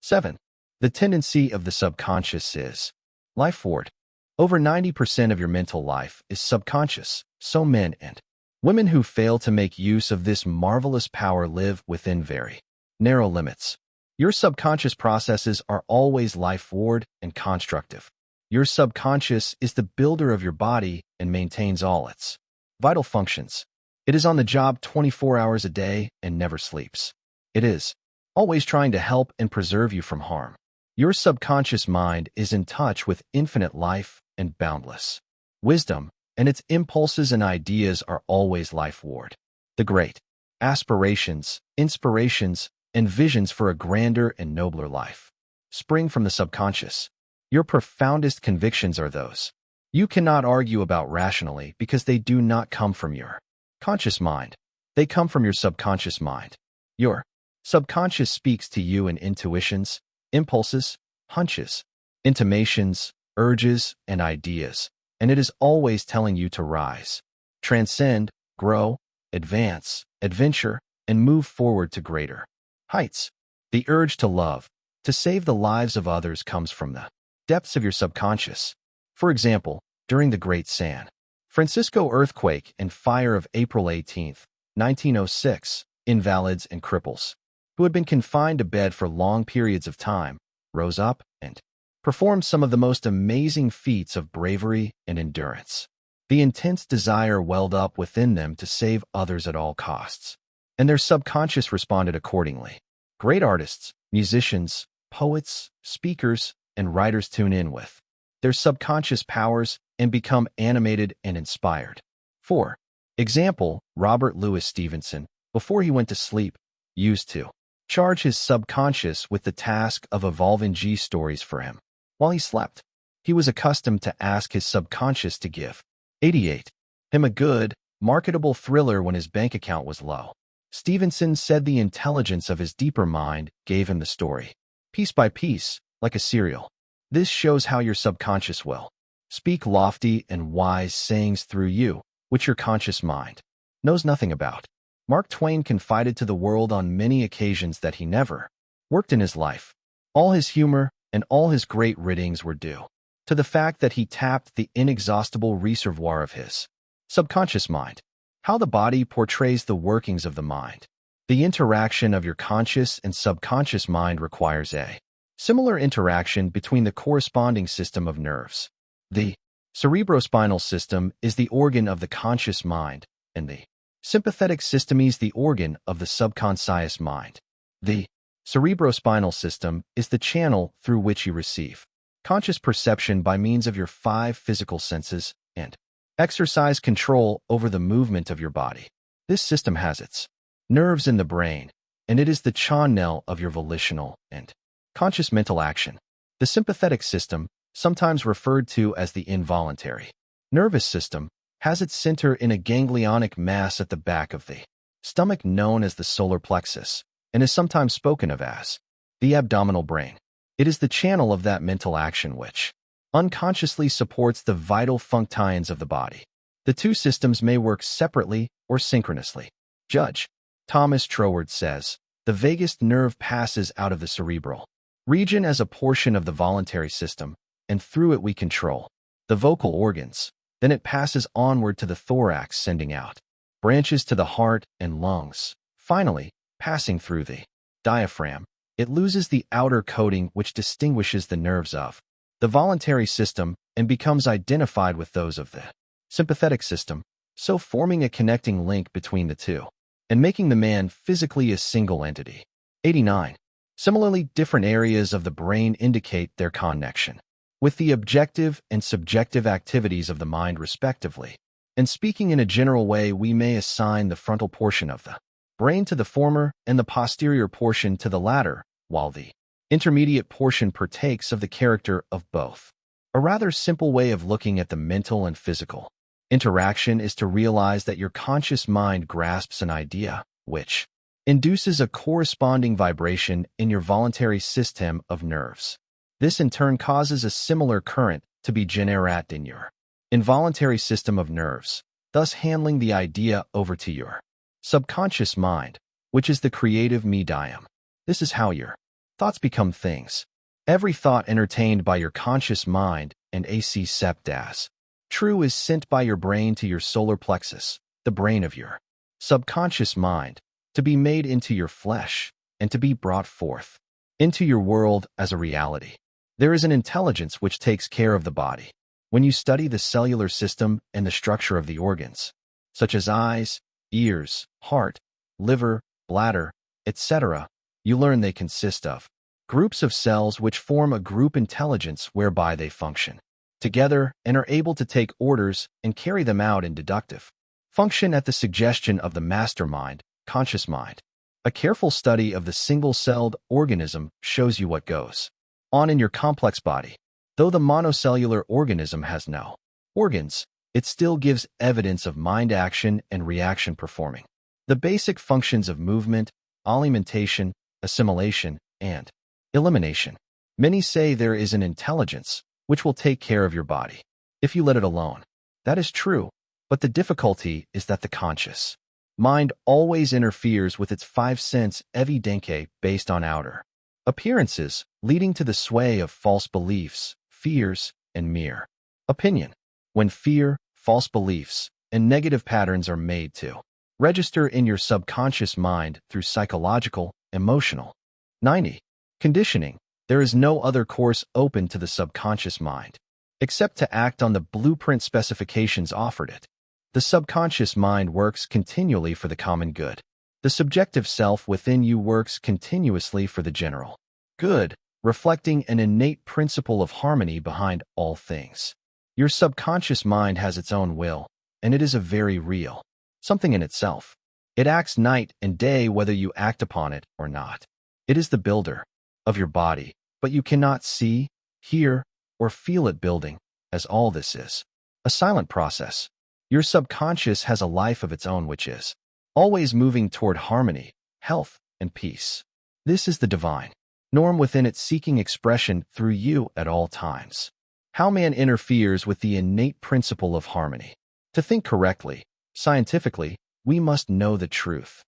7. The tendency of the subconscious is Lifeward. Over 90% of your mental life is subconscious, so men and women who fail to make use of this marvelous power live within very narrow limits. Your subconscious processes are always lifeward and constructive. Your subconscious is the builder of your body and maintains all its vital functions. It is on the job 24 hours a day and never sleeps. It is always trying to help and preserve you from harm. Your subconscious mind is in touch with infinite life and boundless wisdom, and its impulses and ideas are always lifeward. The great aspirations, inspirations, and visions for a grander and nobler life spring from the subconscious. Your profoundest convictions are those you cannot argue about rationally because they do not come from your conscious mind. They come from your subconscious mind. Your subconscious speaks to you in intuitions, impulses, hunches, intimations, urges, and ideas, and it is always telling you to rise, transcend, grow, advance, adventure, and move forward to greater heights. The urge to love, to save the lives of others comes from the depths of your subconscious. For example, during the Great San Francisco earthquake and fire of April 18, 1906, invalids and cripples, who had been confined to bed for long periods of time, rose up and performed some of the most amazing feats of bravery and endurance. The intense desire welled up within them to save others at all costs, and their subconscious responded accordingly. Great artists, musicians, poets, speakers, and writers tune in with their subconscious powers and become animated and inspired. 4. Example, Robert Louis Stevenson, before he went to sleep, used to charge his subconscious with the task of evolving stories for him. While he slept, he was accustomed to ask his subconscious to give 88 him a good, marketable thriller when his bank account was low. Stevenson said the intelligence of his deeper mind gave him the story, piece by piece, like a serial. This shows how your subconscious will speak lofty and wise sayings through you, which your conscious mind knows nothing about. Mark Twain confided to the world on many occasions that he never worked in his life. All his humor and all his great writings were due to the fact that he tapped the inexhaustible reservoir of his subconscious mind. How the body portrays the workings of the mind. The interaction of your conscious and subconscious mind requires a similar interaction between the corresponding system of nerves. The cerebrospinal system is the organ of the conscious mind, and the sympathetic system is the organ of the subconscious mind. The cerebrospinal system is the channel through which you receive conscious perception by means of your 5 physical senses and exercise control over the movement of your body. This system has its nerves in the brain, and it is the channel of your volitional and conscious mental action. The sympathetic system, sometimes referred to as the involuntary nervous system, has its center in a ganglionic mass at the back of the stomach known as the solar plexus, and is sometimes spoken of as the abdominal brain. It is the channel of that mental action which unconsciously supports the vital functions of the body. The two systems may work separately or synchronously. Judge Thomas Troward says, the vagus nerve passes out of the cerebral region as a portion of the voluntary system, and through it we control the vocal organs. Then it passes onward to the thorax, sending out branches to the heart and lungs. Finally, passing through the diaphragm, it loses the outer coating which distinguishes the nerves of the voluntary system and becomes identified with those of the sympathetic system, so forming a connecting link between the two, and making the man physically a single entity. 89. Similarly, different areas of the brain indicate their connection with the objective and subjective activities of the mind respectively. And speaking in a general way, we may assign the frontal portion of the brain to the former and the posterior portion to the latter, while the intermediate portion partakes of the character of both. A rather simple way of looking at the mental and physical interaction is to realize that your conscious mind grasps an idea, which induces a corresponding vibration in your voluntary system of nerves. This in turn causes a similar current to be generated in your involuntary system of nerves, thus handling the idea over to your subconscious mind, which is the creative medium. This is how your Thoughts become things. Every thought entertained by your conscious mind and accept as true is sent by your brain to your solar plexus, the brain of your subconscious mind, to be made into your flesh and to be brought forth into your world as a reality. There is an intelligence which takes care of the body. When you study the cellular system and the structure of the organs, such as eyes, ears, heart, liver, bladder, etc., you learn they consist of groups of cells which form a group intelligence whereby they function together and are able to take orders and carry them out in deductive function at the suggestion of the mastermind, conscious mind. A careful study of the single-celled organism shows you what goes on in your complex body. Though the monocellular organism has no organs, it still gives evidence of mind action and reaction performing the basic functions of movement, alimentation, assimilation, and elimination. Many say there is an intelligence which will take care of your body if you let it alone. That is true, but the difficulty is that the conscious mind always interferes with its five sense evidence based on outer appearances, leading to the sway of false beliefs, fears, and mere opinion. When fear, false beliefs, and negative patterns are made to register in your subconscious mind through psychological, emotional 90 conditioning, there is no other course open to the subconscious mind except to act on the blueprint specifications offered it. The subconscious mind works continually for the common good. The subjective self within you works continuously for the general good, reflecting an innate principle of harmony behind all things. Your subconscious mind has its own will, and it is a very real something in itself. It acts night and day whether you act upon it or not. It is the builder of your body, but you cannot see, hear, or feel it building, as all this is a silent process. Your subconscious has a life of its own which is always moving toward harmony, health, and peace. This is the divine norm within it seeking expression through you at all times. How man interferes with the innate principle of harmony. To think correctly, scientifically, we must know the truth.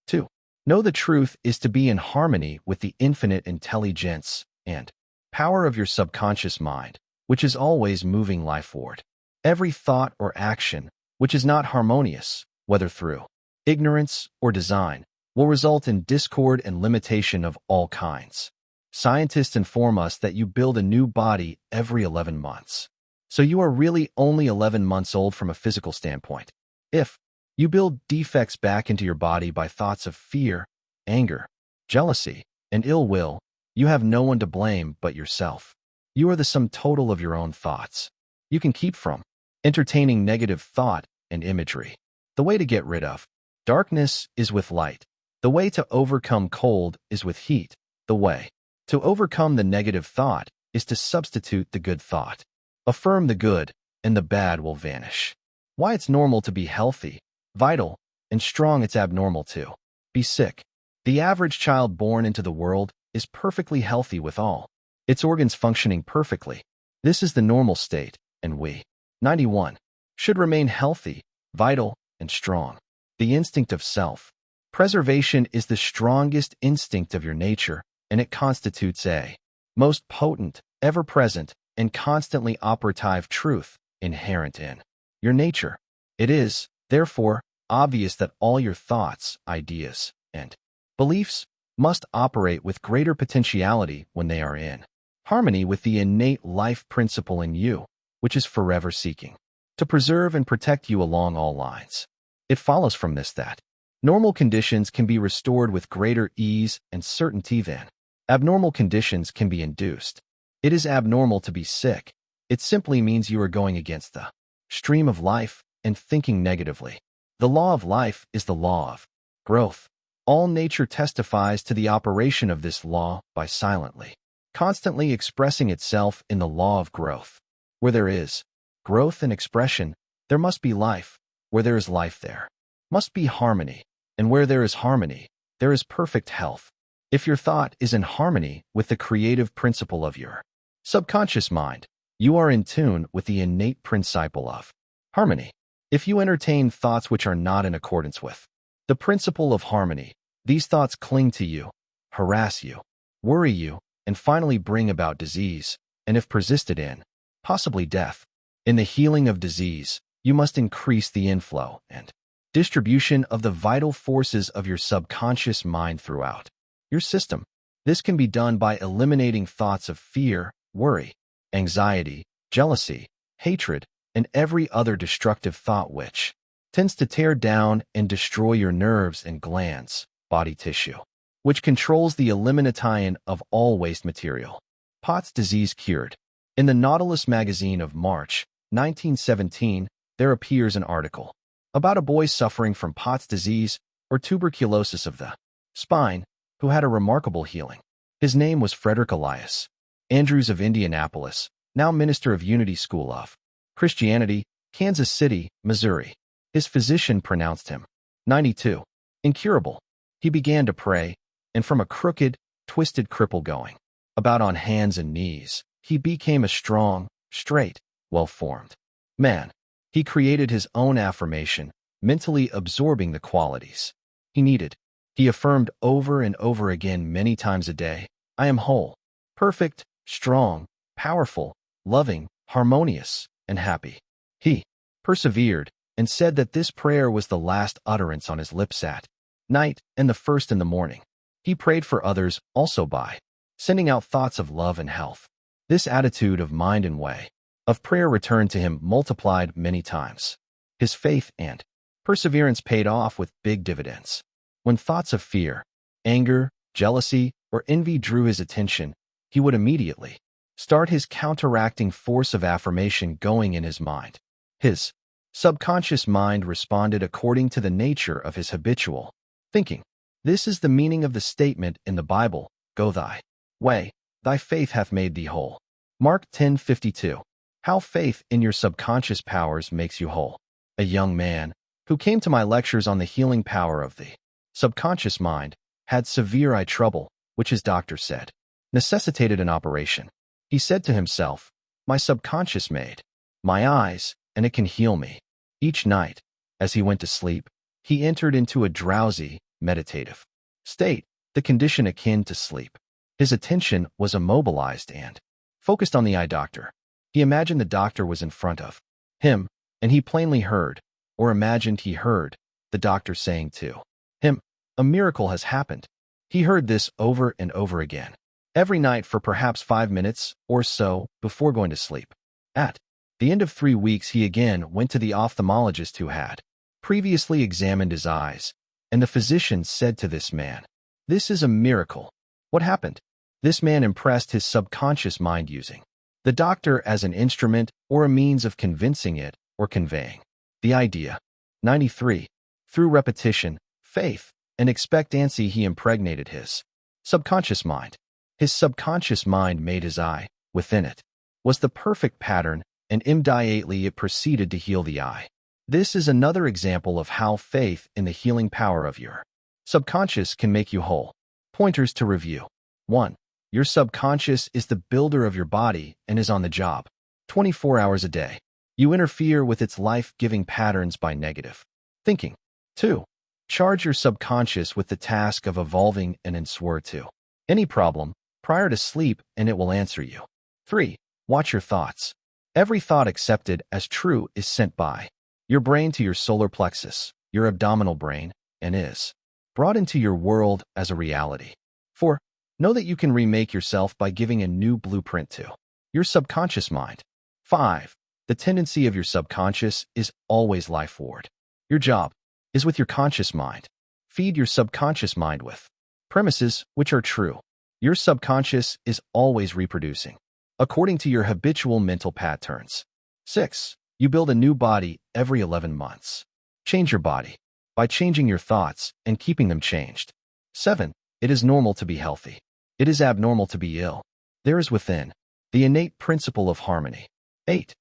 To know the truth is to be in harmony with the infinite intelligence and power of your subconscious mind, which is always moving lifeward. Every thought or action which is not harmonious, whether through ignorance or design, will result in discord and limitation of all kinds. Scientists inform us that you build a new body every 11 months. So you are really only 11 months old from a physical standpoint. If you build defects back into your body by thoughts of fear, anger, jealousy, and ill will, you have no one to blame but yourself. You are the sum total of your own thoughts. You can keep from entertaining negative thought and imagery. The way to get rid of darkness is with light. The way to overcome cold is with heat. The way to overcome the negative thought is to substitute the good thought. Affirm the good, and the bad will vanish. Why it's normal to be healthy, vital, and strong, it's abnormal to be sick. The average child born into the world is perfectly healthy with all its organs functioning perfectly. This is the normal state, and we, 91, should remain healthy, vital, and strong. The instinct of self-preservation is the strongest instinct of your nature, and it constitutes a most potent, ever-present, and constantly operative truth inherent in your nature. It is, therefore, obvious that all your thoughts, ideas, and beliefs must operate with greater potentiality when they are in harmony with the innate life principle in you, which is forever seeking to preserve and protect you along all lines. It follows from this that normal conditions can be restored with greater ease and certainty than abnormal conditions can be induced. It is abnormal to be sick. It simply means you are going against the stream of life and thinking negatively. The law of life is the law of growth. All nature testifies to the operation of this law by silently, constantly expressing itself in the law of growth. Where there is growth and expression, there must be life. Where there is life, there must be harmony. And where there is harmony, there is perfect health. If your thought is in harmony with the creative principle of your subconscious mind, you are in tune with the innate principle of harmony. If you entertain thoughts which are not in accordance with the principle of harmony, these thoughts cling to you, harass you, worry you, and finally bring about disease, and if persisted in, possibly death. In the healing of disease, you must increase the inflow and distribution of the vital forces of your subconscious mind throughout your system. This can be done by eliminating thoughts of fear, worry, anxiety, jealousy, hatred, and every other destructive thought which tends to tear down and destroy your nerves and glands, body tissue, which controls the elimination of all waste material. Pott's disease cured. In the Nautilus magazine of March 1917, there appears an article about a boy suffering from Pott's disease or tuberculosis of the spine who had a remarkable healing. His name was Frederick Elias Andrews of Indianapolis, now minister of Unity School of Christianity, Kansas City, Missouri. His physician pronounced him 92, incurable. He began to pray, and from a crooked, twisted cripple going about on hands and knees, he became a strong, straight, well-formed man. He created his own affirmation, mentally absorbing the qualities he needed. He affirmed over and over again many times a day, I am whole, perfect, strong, powerful, loving, harmonious, and happy. He persevered and said that this prayer was the last utterance on his lips at night and the first in the morning. He prayed for others also by sending out thoughts of love and health. This attitude of mind and way of prayer returned to him multiplied many times. His faith and perseverance paid off with big dividends. When thoughts of fear, anger, jealousy, or envy drew his attention, he would immediately start his counteracting force of affirmation going in his mind. His subconscious mind responded according to the nature of his habitual thinking. This is the meaning of the statement in the Bible, go thy way, thy faith hath made thee whole. Mark 10:52. How faith in your subconscious powers makes you whole. A young man who came to my lectures on the healing power of the subconscious mind had severe eye trouble, which his doctor said necessitated an operation. He said to himself, my subconscious made my eyes, and it can heal me. Each night, as he went to sleep, he entered into a drowsy, meditative state, the condition akin to sleep. His attention was immobilized and focused on the eye doctor. He imagined the doctor was in front of him, and he plainly heard, or imagined he heard, the doctor saying to him, a miracle has happened. He heard this over and over again, every night for perhaps 5 minutes or so before going to sleep. At the end of 3 weeks, he again went to the ophthalmologist who had previously examined his eyes, and the physician said to this man, this is a miracle. What happened? This man impressed his subconscious mind using the doctor as an instrument or a means of convincing it or conveying the idea. 93. Through repetition, faith, and expectancy, he impregnated his subconscious mind. His subconscious mind made his eye, within it, was the perfect pattern, and immediately it proceeded to heal the eye. This is another example of how faith in the healing power of your subconscious can make you whole. Pointers to review. 1. Your subconscious is the builder of your body and is on the job 24 hours a day. You interfere with its life-giving patterns by negative thinking. 2. Charge your subconscious with the task of evolving and answer to any problem prior to sleep, and it will answer you. 3. Watch your thoughts. Every thought accepted as true is sent by your brain to your solar plexus, your abdominal brain, and is brought into your world as a reality. 4. Know that you can remake yourself by giving a new blueprint to your subconscious mind. 5. The tendency of your subconscious is always lifeward. Your job is with your conscious mind. Feed your subconscious mind with premises which are true. Your subconscious is always reproducing according to your habitual mental patterns. 6. You build a new body every 11 months. Change your body by changing your thoughts and keeping them changed. 7. It is normal to be healthy. It is abnormal to be ill. There is within the innate principle of harmony. 8.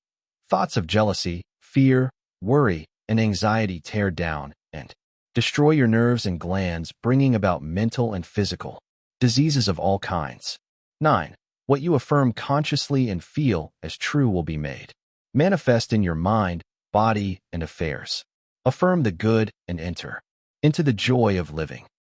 Thoughts of jealousy, fear, worry, and anxiety tear down and destroy your nerves and glands, bringing about mental and physical diseases of all kinds. 9. What you affirm consciously and feel as true will be made manifest in your mind, body, and affairs. Affirm the good and enter into the joy of living.